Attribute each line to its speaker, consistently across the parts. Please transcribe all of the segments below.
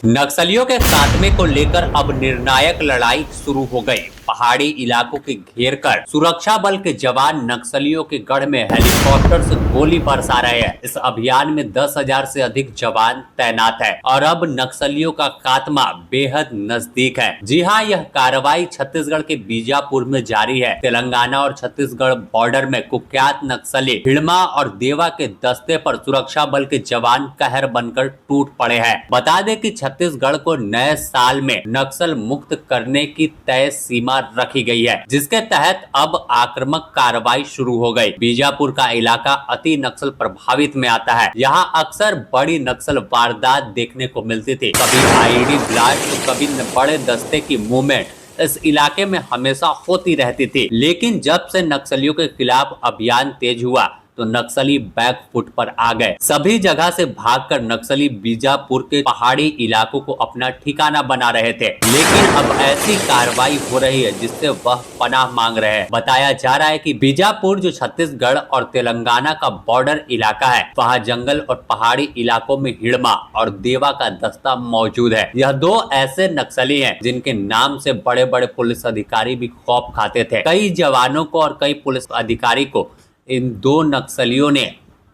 Speaker 1: नक्सलियों के खात्मे को लेकर अब निर्णायक लड़ाई शुरू हो गई। पहाड़ी इलाकों के घेर कर सुरक्षा बल के जवान नक्सलियों के गढ़ में हेलीकॉप्टर से गोली बरसा रहे हैं। इस अभियान में 10,000 से अधिक जवान तैनात है और अब नक्सलियों का खात्मा बेहद नजदीक है। जी हां, यह कार्रवाई छत्तीसगढ़ के बीजापुर में जारी है। तेलंगाना और छत्तीसगढ़ बॉर्डर में कुख्यात नक्सली हिड़मा और देवा के दस्ते पर सुरक्षा बल के जवान कहर बनकर टूट पड़े हैं। बता दें कि छत्तीसगढ़ को नए साल में नक्सल मुक्त करने की तय सीमा रखी गई है, जिसके तहत अब आक्रामक कार्रवाई शुरू हो गई। बीजापुर का इलाका अति नक्सल प्रभावित में आता है। यहाँ अक्सर बड़ी नक्सल वारदात देखने को मिलती थी। कभी आईडी ब्लास्ट तो कभी बड़े दस्ते की मूवमेंट इस इलाके में हमेशा होती रहती थी। लेकिन जब से नक्सलियों के खिलाफ अभियान तेज हुआ तो नक्सली बैक फुट पर आ गए। सभी जगह से भागकर नक्सली बीजापुर के पहाड़ी इलाकों को अपना ठिकाना बना रहे थे। लेकिन अब ऐसी कार्रवाई हो रही है जिससे वह पनाह मांग रहे हैं। बताया जा रहा है कि बीजापुर जो छत्तीसगढ़ और तेलंगाना का बॉर्डर इलाका है, वहाँ जंगल और पहाड़ी इलाकों में हिड़मा और देवा का दस्ता मौजूद है। यह दो ऐसे नक्सली हैं जिनके नाम से बड़े बड़े पुलिस अधिकारी भी खौफ खाते थे। कई जवानों को और कई पुलिस अधिकारी को इन दो नक्सलियों ने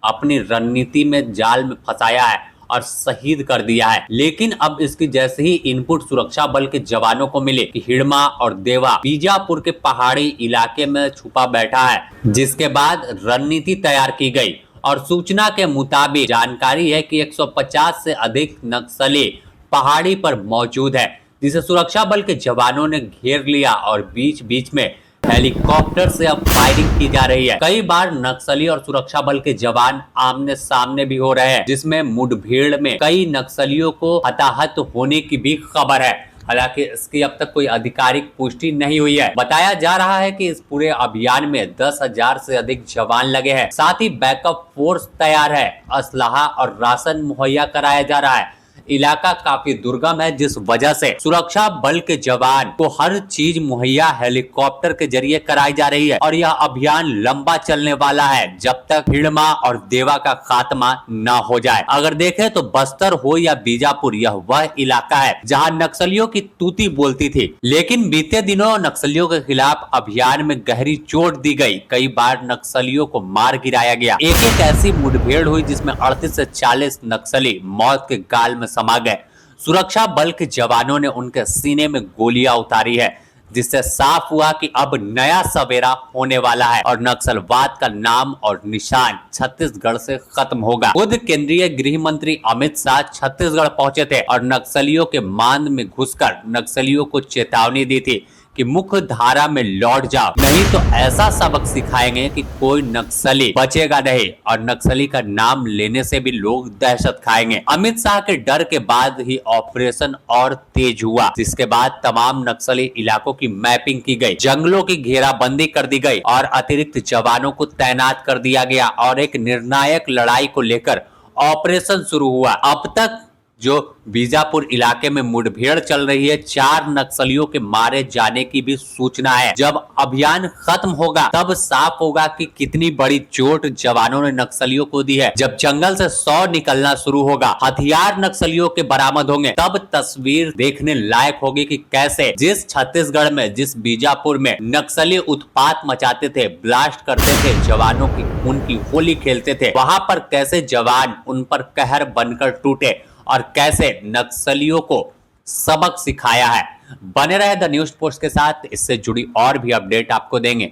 Speaker 1: अपनी रणनीति में जाल में फंसाया है और शहीद कर दिया है। लेकिन अब इसकी जैसे ही इनपुट सुरक्षा बल के जवानों को मिले कि हिड़मा और देवा बीजापुर के पहाड़ी इलाके में छुपा बैठा है, जिसके बाद रणनीति तैयार की गई और सूचना के मुताबिक जानकारी है कि 150 से अधिक नक्सली पहाड़ी पर मौजूद है, जिसे सुरक्षा बल के जवानों ने घेर लिया और बीच बीच में हेलीकॉप्टर से अब फायरिंग की जा रही है। कई बार नक्सली और सुरक्षा बल के जवान आमने सामने भी हो रहे हैं, जिसमें मुठभेड़ में कई नक्सलियों को हताहत होने की भी खबर है। हालांकि इसकी अब तक कोई आधिकारिक पुष्टि नहीं हुई है। बताया जा रहा है कि इस पूरे अभियान में 10,000 से अधिक जवान लगे हैं। साथ ही बैकअप फोर्स तैयार है, असलाहा और राशन मुहैया कराया जा रहा है। इलाका काफी दुर्गम है, जिस वजह से सुरक्षा बल के जवान को हर चीज मुहैया हेलीकॉप्टर के जरिए कराई जा रही है और यह अभियान लंबा चलने वाला है जब तक हिड़मा और देवा का खात्मा न हो जाए। अगर देखें तो बस्तर हो या बीजापुर, यह वह इलाका है जहां नक्सलियों की तूती बोलती थी। लेकिन बीते दिनों नक्सलियों के खिलाफ अभियान में गहरी चोट दी गई। कई बार नक्सलियों को मार गिराया गया। एक एक ऐसी मुठभेड़ हुई जिसमें 38 से 40 नक्सली मौत के गाल में समा गए। सुरक्षा बल के जवानों ने उनके सीने में गोलियां उतारी है, जिससे साफ हुआ कि अब नया सवेरा होने वाला है और नक्सलवाद का नाम और निशान छत्तीसगढ़ से खत्म होगा। खुद केंद्रीय गृह मंत्री अमित शाह छत्तीसगढ़ पहुंचे थे और नक्सलियों के मांद में घुसकर नक्सलियों को चेतावनी दी थी कि मुख्य धारा में लौट जाओ, नहीं तो ऐसा सबक सिखाएंगे कि कोई नक्सली बचेगा नहीं और नक्सली का नाम लेने से भी लोग दहशत खाएंगे। अमित शाह के डर के बाद ही ऑपरेशन और तेज हुआ, जिसके बाद तमाम नक्सली इलाकों की मैपिंग की गई, जंगलों की घेराबंदी कर दी गई और अतिरिक्त जवानों को तैनात कर दिया गया और एक निर्णायक लड़ाई को लेकर ऑपरेशन शुरू हुआ। अब तक जो बीजापुर इलाके में मुठभेड़ चल रही है, 4 नक्सलियों के मारे जाने की भी सूचना है। जब अभियान खत्म होगा तब साफ होगा कि कितनी बड़ी चोट जवानों ने नक्सलियों को दी है। जब जंगल से 100 निकलना शुरू होगा, हथियार नक्सलियों के बरामद होंगे, तब तस्वीर देखने लायक होगी कि कैसे जिस छत्तीसगढ़ में, जिस बीजापुर में नक्सली उत्पात मचाते थे, ब्लास्ट करते थे, जवानों की खून की होली खेलते थे, वहां पर कैसे जवान उन पर कहर बनकर टूटे और कैसे नक्सलियों को सबक सिखाया है। बने रहे द न्यूज़ पोस्ट के साथ, इससे जुड़ी और भी अपडेट आपको देंगे।